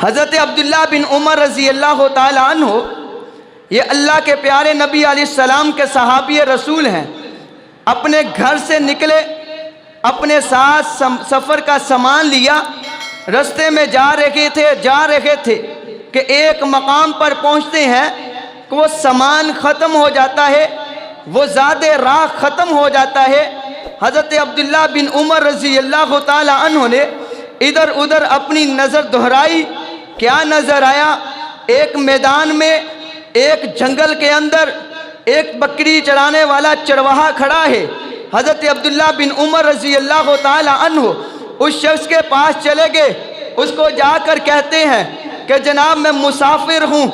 حضرت عبداللہ بن عمر رضی اللہ تعالیٰ عنہ یہ اللہ کے پیارے نبی علیہ السلام کے صحابی رسول ہیں. اپنے گھر سے نکلے، اپنے ساتھ سفر کا سامان لیا، رستے میں جا رہے تھے کہ ایک مقام پر پہنچتے ہیں کہ وہ سامان ختم ہو جاتا ہے، وہ زاد راہ ختم ہو جاتا ہے. حضرت عبداللہ بن عمر رضی اللہ تعالی عنہ نے ادھر ادھر اپنی نظر دہرائی. کیا نظر آیا؟ ایک میدان میں، ایک جنگل کے اندر ایک بکری چرانے والا چرواہا کھڑا ہے. حضرت عبداللہ بن عمر رضی اللہ تعالی عنہ اس شخص کے پاس چلے گئے، اس کو جا کر کہتے ہیں کہ جناب میں مسافر ہوں.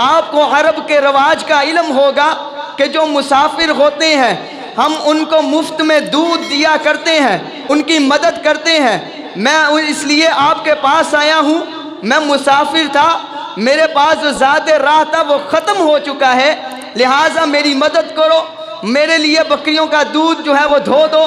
آپ کو عرب کے رواج کا علم ہوگا کہ جو مسافر ہوتے ہیں ہم ان کو مفت میں دودھ دیا کرتے ہیں، ان کی مدد کرتے ہیں. میں اس لیے آپ کے پاس آیا ہوں. میں مسافر تھا، میرے پاس جو زاد راہ تھا وہ ختم ہو چکا ہے، لہٰذا میری مدد کرو، میرے لیے بکریوں کا دودھ جو ہے وہ دھو دو.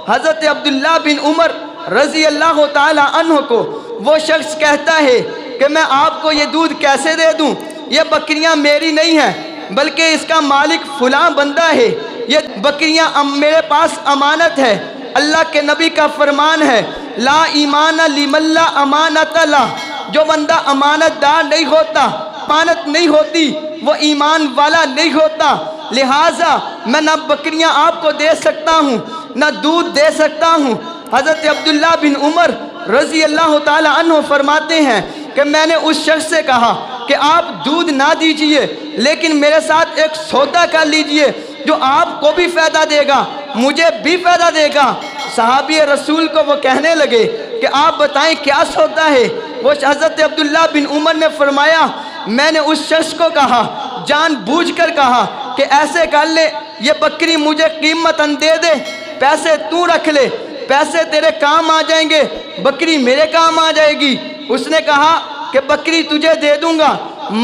حضرت عبداللہ بن عمر رضی اللہ تعالی عنہ کو وہ شخص کہتا ہے کہ میں آپ کو یہ دودھ کیسے دے دوں؟ یہ بکریاں میری نہیں ہیں بلکہ اس کا مالک فلاں بندہ ہے. یہ بکریاں میرے پاس امانت ہے. اللہ کے نبی کا فرمان ہے، لا ایمان لمن لا امانت لا. جو بندہ امانت دار نہیں ہوتا، امانت نہیں ہوتی، وہ ایمان والا نہیں ہوتا. لہٰذا میں نہ بکریاں آپ کو دے سکتا ہوں نہ دودھ دے سکتا ہوں. حضرت عبداللہ بن عمر رضی اللہ تعالی عنہ فرماتے ہیں کہ میں نے اس شخص سے کہا کہ آپ دودھ نہ دیجئے لیکن میرے ساتھ ایک سودا کر لیجئے جو آپ کو بھی فائدہ دے گا مجھے بھی فائدہ دے گا. صحابی رسول کو وہ کہنے لگے کہ آپ بتائیں کیا سودا ہے؟ وہ حضرت عبداللہ بن عمر نے فرمایا میں نے اس شخص کو کہا، جان بوجھ کر کہا کہ ایسے کر لے، یہ بکری مجھے قیمتاً دے دے، پیسے تو رکھ لے، پیسے تیرے کام آ جائیں گے، بکری میرے کام آ جائے گی. اس نے کہا کہ بکری تجھے دے دوں گا،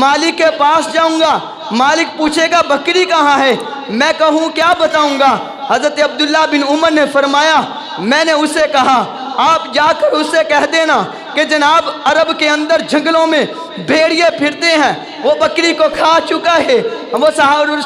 مالک کے پاس جاؤں گا، مالک پوچھے گا بکری کہاں ہے، میں کہوں کیا بتاؤں گا؟ حضرت عبداللہ بن عمر نے فرمایا میں نے اسے کہا آپ جا کر اسے کہہ دینا کہ جناب عرب کے اندر جنگلوں میں بھیڑیے پھرتے ہیں، وہ بکری کو کھا چکا ہے. وہ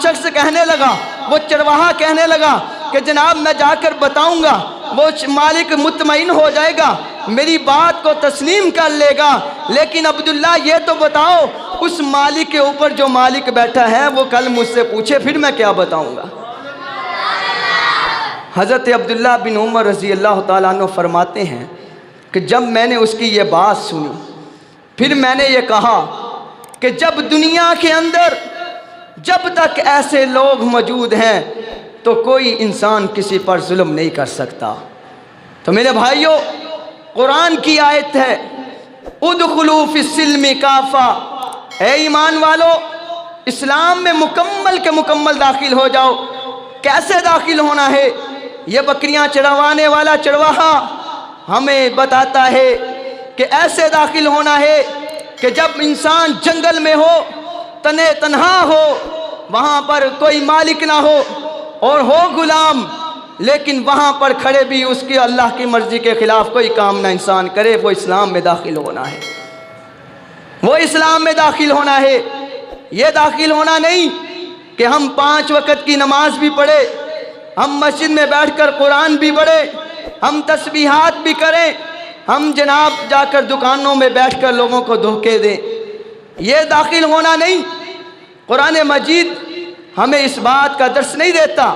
شخص کہنے لگا، وہ چرواہا کہنے لگا کہ جناب میں جا کر بتاؤں گا، وہ مالک مطمئن ہو جائے گا، میری بات کو تسلیم کر لے گا. لیکن عبداللہ یہ تو بتاؤ اس مالک کے اوپر جو مالک بیٹھا ہے وہ کل مجھ سے پوچھے پھر میں کیا بتاؤں گا؟ حضرت عبداللہ بن عمر رضی اللہ تعالیٰ عنہ فرماتے ہیں کہ جب میں نے اس کی یہ بات سنی پھر میں نے یہ کہا کہ جب دنیا کے اندر جب تک ایسے لوگ موجود ہیں تو کوئی انسان کسی پر ظلم نہیں کر سکتا. تو میرے بھائیوں، قرآن کی آیت ہے ادخلوا فی السلم کافہ، اے ایمان والو اسلام میں مکمل کے مکمل داخل ہو جاؤ. کیسے داخل ہونا ہے؟ یہ بکریاں چروانے والا چرواہا ہمیں بتاتا ہے کہ ایسے داخل ہونا ہے کہ جب انسان جنگل میں ہو، تنے تنہا ہو، وہاں پر کوئی مالک نہ ہو اور ہو غلام، لیکن وہاں پر کھڑے بھی اس کی اللہ کی مرضی کے خلاف کوئی کام نہ انسان کرے، وہ اسلام میں داخل ہونا ہے. وہ اسلام میں داخل ہونا ہے. یہ داخل ہونا نہیں کہ ہم 5 وقت کی نماز بھی پڑھے، ہم مسجد میں بیٹھ کر قرآن بھی پڑھے، ہم تسبیحات بھی کریں، ہم جناب جا کر دکانوں میں بیٹھ کر لوگوں کو دھوکے دیں. یہ داخل ہونا نہیں. قرآن مجید ہمیں اس بات کا درس نہیں دیتا